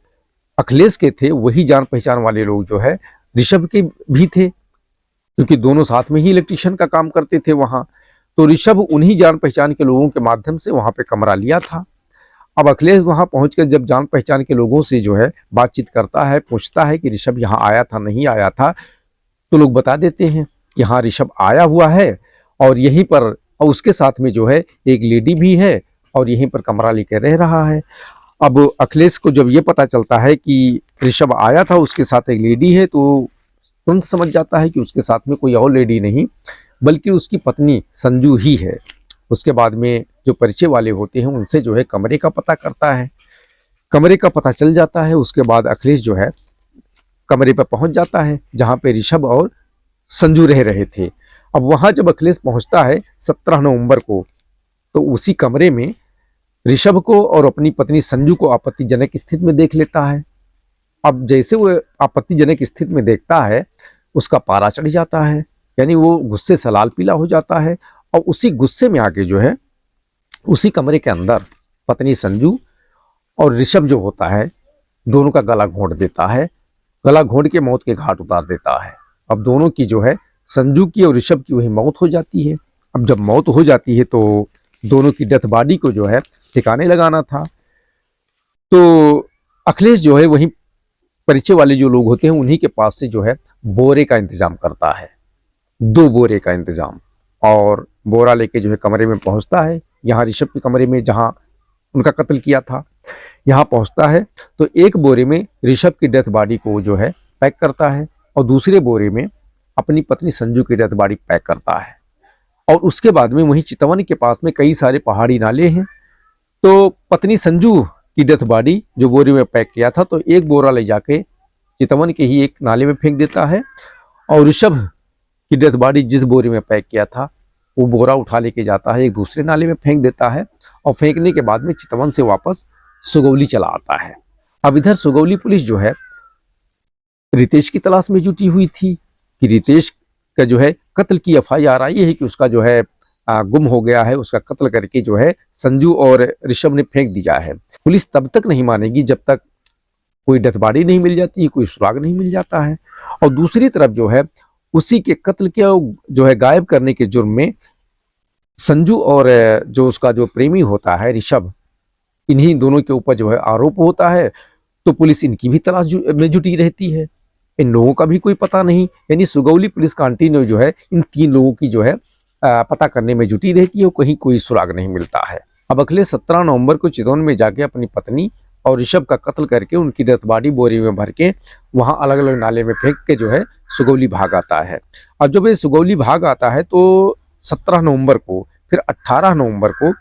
[SPEAKER 1] अखिलेश के थे, वही जान पहचान वाले लोग जो है ऋषभ के भी थे, क्योंकि दोनों साथ में ही इलेक्ट्रिशियन का काम करते थे वहां। तो ऋषभ उन्हीं जान पहचान के लोगों के माध्यम से वहां पे कमरा लिया था। अब अखिलेश वहां पहुंचकर जब जान पहचान के लोगों से जो है बातचीत करता है, पूछता है कि ऋषभ यहाँ आया था नहीं आया था, तो लोग बता देते हैं कि हाँ ऋषभ आया हुआ है और यहीं पर, और उसके साथ में जो है एक लेडी भी है और यहीं पर कमरा लेकर रह रहा है। अब अखिलेश को जब ये पता चलता है कि ऋषभ आया था, उसके साथ एक लेडी है, तो तुरंत समझ जाता है कि उसके साथ में कोई और लेडी नहीं बल्कि उसकी पत्नी संजू ही है। उसके बाद में जो परिचय वाले होते हैं उनसे जो है कमरे का पता करता है, कमरे का पता चल जाता है। उसके बाद अखिलेश जो है कमरे पर पहुंच जाता है जहां पे ऋषभ और संजू रह रहे थे। अब वहां जब अखिलेश पहुंचता है 17 नवंबर को, तो उसी कमरे में ऋषभ को और अपनी पत्नी संजू को आपत्तिजनक स्थिति में देख लेता है। अब जैसे वो आपत्तिजनक स्थिति में देखता है, उसका पारा चढ़ जाता है, यानी वो गुस्से से लाल पीला हो जाता है। और उसी गुस्से में आके जो है उसी कमरे के अंदर पत्नी संजू और ऋषभ जो होता है दोनों का गला घोंट देता है, गला घोंट के मौत के घाट उतार देता है। अब दोनों की जो है संजू की और ऋषभ की वही मौत हो जाती है। अब जब मौत हो जाती है तो दोनों की डेथ बॉडी को जो है ठिकाने लगाना था। तो अखिलेश जो है वहीं परिचय वाले जो लोग होते हैं उन्हीं के पास से जो है बोरे का इंतजाम करता है, 2 बोरे का इंतजाम, और बोरा लेके जो है कमरे में पहुंचता है, यहाँ ऋषभ के कमरे में जहां उनका कत्ल किया था, यहाँ पहुंचता है। तो एक बोरे में ऋषभ की डेथ बॉडी को जो है पैक करता है और दूसरे बोरे में अपनी पत्नी संजू की डेथ बॉडी पैक करता है। और उसके बाद में वहीं चितवन के पास में कई सारे पहाड़ी नाले हैं, तो पत्नी संजू की डेथ बॉडी जो बोरे में पैक किया था, तो एक बोरा ले जाके चितवन के ही एक नाले में फेंक देता है, और ऋषभ की डेथ बॉडी जिस बोरे में पैक किया था वो बोरा उठा लेके जाता है, एक दूसरे नाले में फेंक देता है, और फेंकने के बाद में चितवन से वापस सुगौली चला आता है। अब इधर सुगौली पुलिस जो है रितेश की तलाश में जुटी हुई थी कि रितेश का जो है कत्ल की एफआईआर आई है कि उसका जो है गुम हो गया है, उसका कत्ल करके जो है संजू और ऋषभ ने फेंक दिया है। पुलिस तब तक नहीं मानेगी जब तक कोई डेथ बॉडी नहीं मिल जाती, कोई सुराग नहीं मिल जाता है। और दूसरी तरफ जो है उसी के कत्ल के जो है गायब करने के जुर्म में संजू और जो उसका जो प्रेमी होता है ऋषभ, इन्हीं दोनों के ऊपर जो है आरोप होता है। तो पुलिस इनकी भी तलाश में जुटी रहती है, इन लोगों का भी कोई पता नहीं, यानी सुगौली पुलिस कंटिन्यू जो है इन 3 लोगों की जो है पता करने में जुटी रहती है, कहीं कोई सुराग नहीं मिलता है। अब अगले 17 नवंबर को चितवन में जाके अपनी पत्नी और ऋषभ का कत्ल करके उनकी डेथ बॉडी बोरी में भर के वहां अलग अलग नाले में फेंक के जो है सुगौली भाग आता है। अब जब ये सुगौली भाग आता है तो 17 नवंबर को, फिर 18 नवंबर को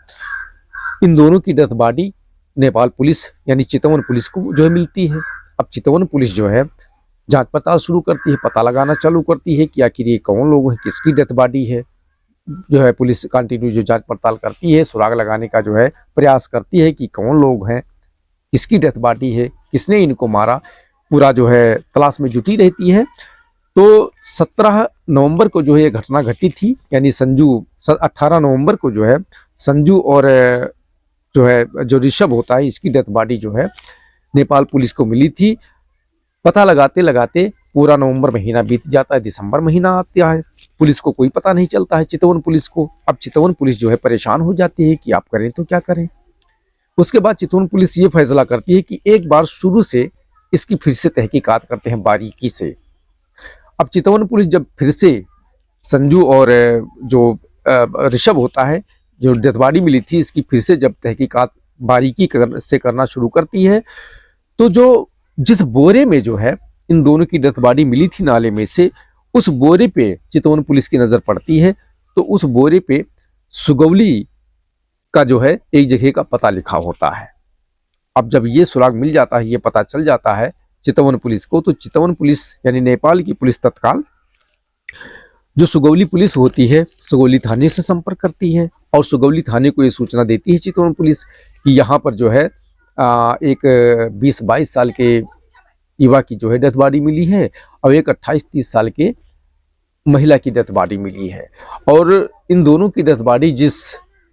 [SPEAKER 1] इन दोनों की डेथ बॉडी नेपाल पुलिस यानी चितवन पुलिस को जो है मिलती है। अब चितवन पुलिस जो है जांच पड़ताल शुरू करती है, पता लगाना चालू करती है कि आखिर ये कौन लोग हैं, किसकी डेथ बॉडी है। जो है पुलिस कंटिन्यू जो जांच पड़ताल करती है, सुराग लगाने का जो है प्रयास करती है कि कौन लोग हैं, किसकी डेथ बॉडी है, किसने इनको मारा, पूरा जो है तलाश में जुटी रहती है। तो 17 नवंबर को जो है ये घटना घटी थी, यानी संजू 18 नवंबर को जो है संजू और जो है जो ऋषभ होता है इसकी डेथ बॉडी जो है नेपाल पुलिस को मिली थी। पता लगाते लगाते पूरा नवंबर महीना बीत जाता है, दिसंबर महीना आता है, पुलिस को कोई पता नहीं चलता है, चितवन पुलिस को। अब चितवन पुलिस जो है परेशान हो जाती है कि आप करें तो क्या करें। उसके बाद चितवन पुलिस ये फैसला करती है कि एक बार शुरू से इसकी फिर से तहकीकात करते हैं बारीकी से। अब चितवन पुलिस जब फिर से संजू और जो ऋषभ होता है जो डेथ बॉडी मिली थी इसकी फिर से जब तहकीकात बारीकी से करना शुरू करती है, तो जो जिस बोरे में जो है इन दोनों की डेथ बॉडी मिली थी नाले में से, उस बोरे पे चितवन पुलिस की नजर पड़ती है। तो उस बोरे पे सुगौली का जो है एक जगह का पता लिखा होता है। अब जब ये सुराग मिल जाता है, ये पता चल जाता है चितवन पुलिस को, तो चितवन पुलिस यानी नेपाल की पुलिस तत्काल जो सुगौली पुलिस होती है सुगौली थाने से संपर्क करती है और सुगौली थाने को ये सूचना देती है चितवन पुलिस कि यहाँ पर जो है एक 20-22 साल के युवा की जो है डेथ बॉडी मिली है और एक 28-30 साल के महिला की डेथ बॉडी मिली है। और इन दोनों की डेथ बॉडी जिस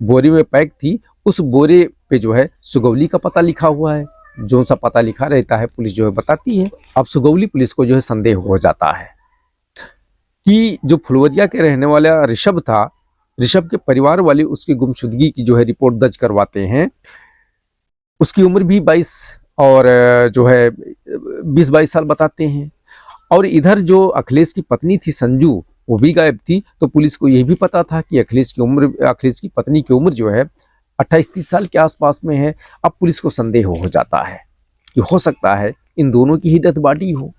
[SPEAKER 1] बोरे में पैक थी उस बोरे पे जो है सुगौली का पता लिखा हुआ है। जो सा पता लिखा रहता है पुलिस जो है बताती है। अब सुगौली पुलिस को जो है संदेह हो जाता है कि जो फुलवरिया के रहने वाला ऋषभ था, ऋषभ के परिवार वाले उसकी गुमशुदगी की जो है रिपोर्ट दर्ज करवाते हैं। उसकी उम्र भी 22 और जो है 20-22 साल बताते हैं। और इधर जो अखिलेश की पत्नी थी संजू, वो भी गायब थी। तो पुलिस को यह भी पता था कि अखिलेश की पत्नी की उम्र जो है 28-30 साल के आसपास में है। अब पुलिस को संदेह हो जाता है कि हो सकता है इन दोनों की ही डेथ बॉडी हो।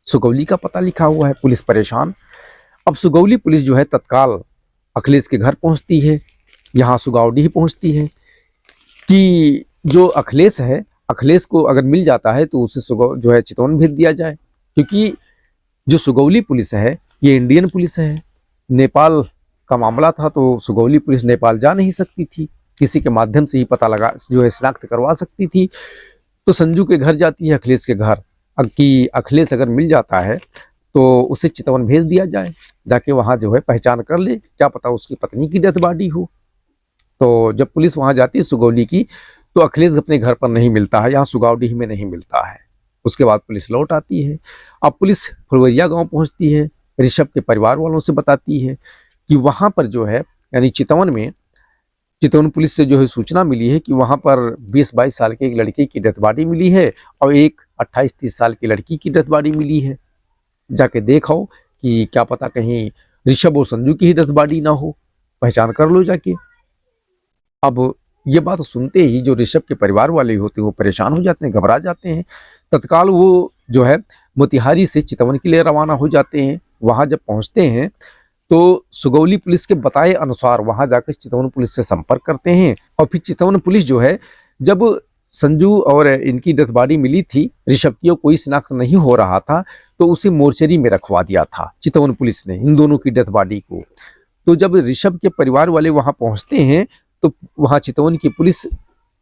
[SPEAKER 1] सुगौली का पता लिखा हुआ है, पुलिस परेशान। अब सुगौली पुलिस जो है तत्काल अखिलेश के घर पहुंचती है, यहाँ सुगावडी पहुंचती है कि जो अखिलेश है, अखिलेश को अगर मिल जाता है तो उसे जो है चितवन भेज दिया जाए, क्योंकि जो सुगौली पुलिस है ये इंडियन पुलिस है। नेपाल का मामला था तो सुगौली पुलिस नेपाल जा नहीं सकती थी, किसी के माध्यम से ही पता लगा जो है शिनाख्त करवा सकती थी। तो संजू के घर जाती है, अखिलेश के घर, कि अखिलेश अगर मिल जाता है तो उसे चितवन भेज दिया जाए, जाके वहाँ जो है पहचान कर ले, क्या पता उसकी पत्नी की डेथ बॉडी हो। तो जब पुलिस वहाँ जाती है सुगौली की, तो अखिलेश अपने घर पर नहीं मिलता है, यहाँ सुगावडी में नहीं मिलता है। उसके बाद पुलिस लौट आती है। अब पुलिस फुलवरिया गांव पहुंचती है, ऋषभ के परिवार वालों से बताती है कि वहां पर जो है यानी चितवन में, चितवन पुलिस से जो है सूचना मिली है कि वहां पर 20-22 साल के एक लड़के की डेथ बॉडी मिली है और एक 28-30 साल की लड़की की डेथ बॉडी मिली है। जाके देखो कि क्या पता कहीं ऋषभ और संजू की ही डेथ बॉडी ना हो, पहचान कर लो जाके। अब ये बात सुनते ही जो ऋषभ के परिवार वाले होते हैं वो परेशान हो जाते हैं, घबरा जाते हैं। तत्काल वो जो है मोतिहारी से चितवन के लिए रवाना हो जाते हैं। वहां जब पहुंचते हैं तो सुगौली पुलिस के बताए अनुसार वहां जाकर चितवन पुलिस से संपर्क करते हैं। और फिर चितवन पुलिस जो है, जब संजू और इनकी डेथ बॉडी मिली थी, ऋषभ की कोई शिनाख्त नहीं हो रहा था, तो उसे मोर्चरी में रखवा दिया था चितवन पुलिस ने इन दोनों की डेथ बॉडी को। तो जब ऋषभ के परिवार वाले वहां पहुंचते हैं तो वहां चितवन की पुलिस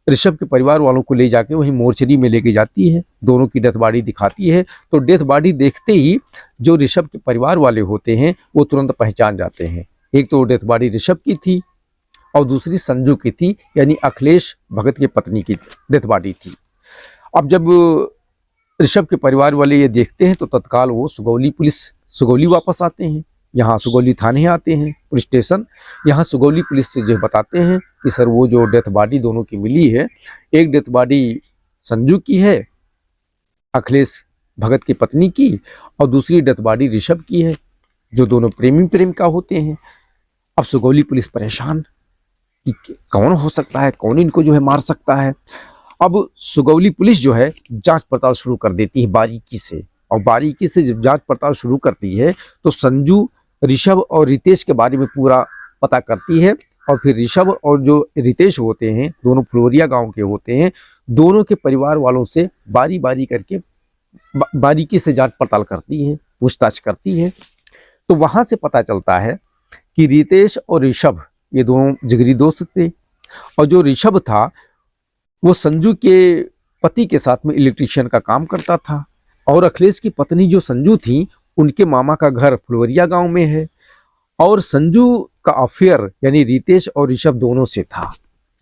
[SPEAKER 1] ऋषभ के परिवार वालों को ले जाके वहीं मोर्चरी में लेके जाती है, दोनों की डेथ बॉडी दिखाती है। तो डेथ बॉडी देखते ही जो ऋषभ के परिवार वाले होते हैं वो तुरंत पहचान जाते हैं। एक तो डेथ बॉडी ऋषभ की थी और दूसरी संजू की थी, यानी अखिलेश भगत की पत्नी की डेथ बॉडी थी। अब जब ऋषभ के परिवार वाले ये देखते हैं तो तत्काल वो सुगौली वापस आते हैं, यहाँ सुगौली थाने आते हैं, पुलिस स्टेशन। यहाँ सुगौली पुलिस से जो बताते हैं कि सर वो जो डेथ बॉडी दोनों की मिली है, एक डेथ बॉडी संजू की है, अखिलेश भगत की पत्नी की, और दूसरी डेथ बॉडी ऋषभ की है, जो दोनों प्रेमिका होते हैं। अब सुगौली पुलिस परेशान कि कौन हो सकता है, कौन इनको जो है मार सकता है। अब सुगौली पुलिस जो है जांच पड़ताल शुरू कर देती है बारीकी से, और बारीकी से जब जांच पड़ताल शुरू करती है तो संजू, ऋषभ और रितेश के बारे में पूरा पता करती है। और फिर ऋषभ और जो रितेश होते हैं दोनों फुलवरिया गांव के होते हैं, दोनों के परिवार वालों से बारी बारी करके बारीकी से जांच पड़ताल करती है, पूछताछ करती है। तो वहां से पता चलता है कि रितेश और ऋषभ ये दोनों जिगरी दोस्त थे, और जो ऋषभ था वो संजू के पति के साथ में इलेक्ट्रीशियन का काम करता था और अखिलेश की पत्नी जो संजू थी, उनके मामा का घर फुलवरिया गांव में है और संजू का अफेयर यानी रितेश और ऋषभ दोनों से था।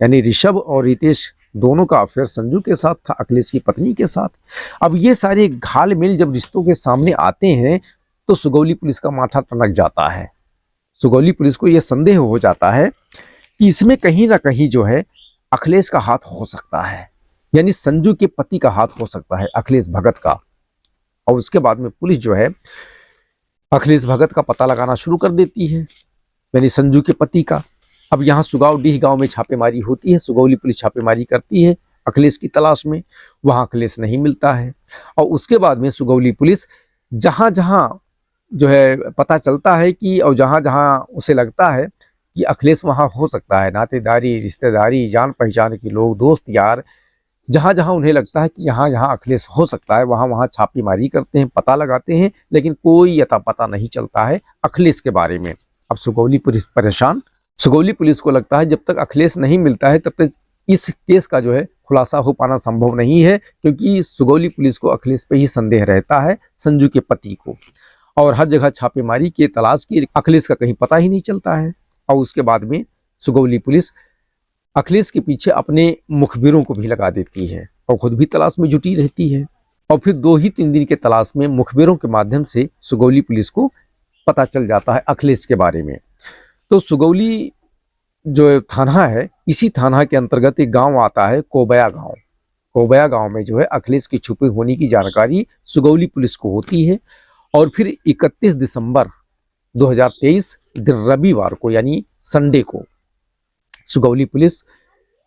[SPEAKER 1] यानी ऋषभ और रितेश दोनों का अफेयर संजू के साथ था, अखिलेश की पत्नी के साथ। अब ये सारे घाल-मेल जब रिश्तों के सामने आते हैं तो सुगौली पुलिस का माथा टनक जाता है। सुगौली पुलिस को यह संदेह हो जाता है कि इसमें कहीं ना कहीं जो है अखिलेश का हाथ हो सकता है, यानी संजू के पति का हाथ हो सकता है, अखिलेश भगत का। और उसके बाद में पुलिस जो है अखिलेश भगत का पता लगाना शुरू कर देती है, यानी संजू के पति का। अब यहाँ सुगावडीह गांव में छापेमारी होती है, सुगौली पुलिस छापेमारी करती है अखिलेश की तलाश में। वहां अखिलेश नहीं मिलता है और उसके बाद में सुगौली पुलिस जहां जहां जो है पता चलता है कि और जहां जहां उसे लगता है कि अखिलेश वहां हो सकता है, नातेदारी, रिश्तेदारी, जान पहचान के लोग, दोस्त यार, जहां जहां उन्हें लगता है कि यहाँ यहाँ अखिलेश हो सकता है, वहां वहां छापेमारी करते हैं, पता लगाते हैं, लेकिन कोई अता पता नहीं चलता है अखिलेश के बारे में। अब सुगौली पुलिस परेशान। सुगौली पुलिस को लगता है जब तक अखिलेश नहीं मिलता है तब तक इस केस का जो है खुलासा हो पाना संभव नहीं है, क्योंकि सुगौली पुलिस को अखिलेश पे ही संदेह रहता है, संजू के पति को। और हर जगह छापेमारी की तलाश की, अखिलेश का कहीं पता ही नहीं चलता है। और उसके बाद में सुगौली पुलिस अखिलेश के पीछे अपने मुखबिरों को भी लगा देती है और खुद भी तलाश में जुटी रहती है। और फिर 2 ही 3 दिन के तलाश में मुखबिरों के माध्यम से सुगौली पुलिस को पता चल जाता है अखिलेश के बारे में। तो सुगौली जो थाना है, इसी थाना के अंतर्गत एक गांव आता है, कोबया गांव। कोबया गांव में जो है अखिलेश की छुपे होने की जानकारी सुगौली पुलिस को होती है। और फिर 31 दिसंबर 2023 रविवार को यानी संडे को सुगौली पुलिस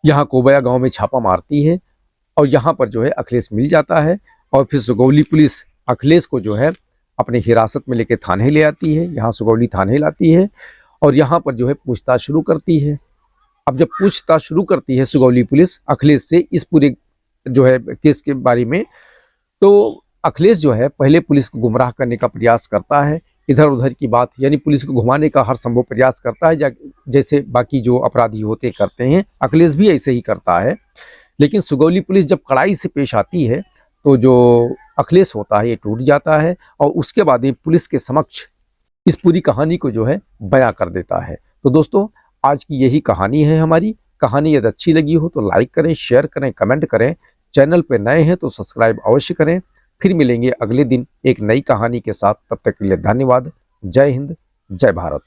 [SPEAKER 1] यहाँ कोबया गांव में छापा मारती है और यहाँ पर जो है अखिलेश मिल जाता है। और फिर सुगौली पुलिस अखिलेश को जो है अपने हिरासत में लेके थाने ले आती है, यहाँ सुगौली थाने लाती है और यहाँ पर जो है पूछताछ शुरू करती है। अब जब पूछताछ शुरू करती है सुगौली पुलिस अखिलेश से इस पूरे जो है केस के बारे में, तो अखिलेश जो है पहले पुलिस को गुमराह करने का प्रयास करता है, इधर उधर की बात, यानी पुलिस को घुमाने का हर संभव प्रयास करता है, जैसे बाकी जो अपराधी होते करते हैं, अखिलेश भी ऐसे ही करता है। लेकिन सुगौली पुलिस जब कड़ाई से पेश आती है तो जो अखिलेश होता है ये टूट जाता है और उसके बाद ही पुलिस के समक्ष इस पूरी कहानी को जो है बयां कर देता है। तो दोस्तों, आज की यही कहानी है हमारी। कहानी यदि अच्छी लगी हो तो लाइक करें, शेयर करें, कमेंट करें। चैनल पे नए हैं तो सब्सक्राइब अवश्य करें। फिर मिलेंगे अगले दिन एक नई कहानी के साथ। तब तक के लिए धन्यवाद। जय हिंद, जय भारत।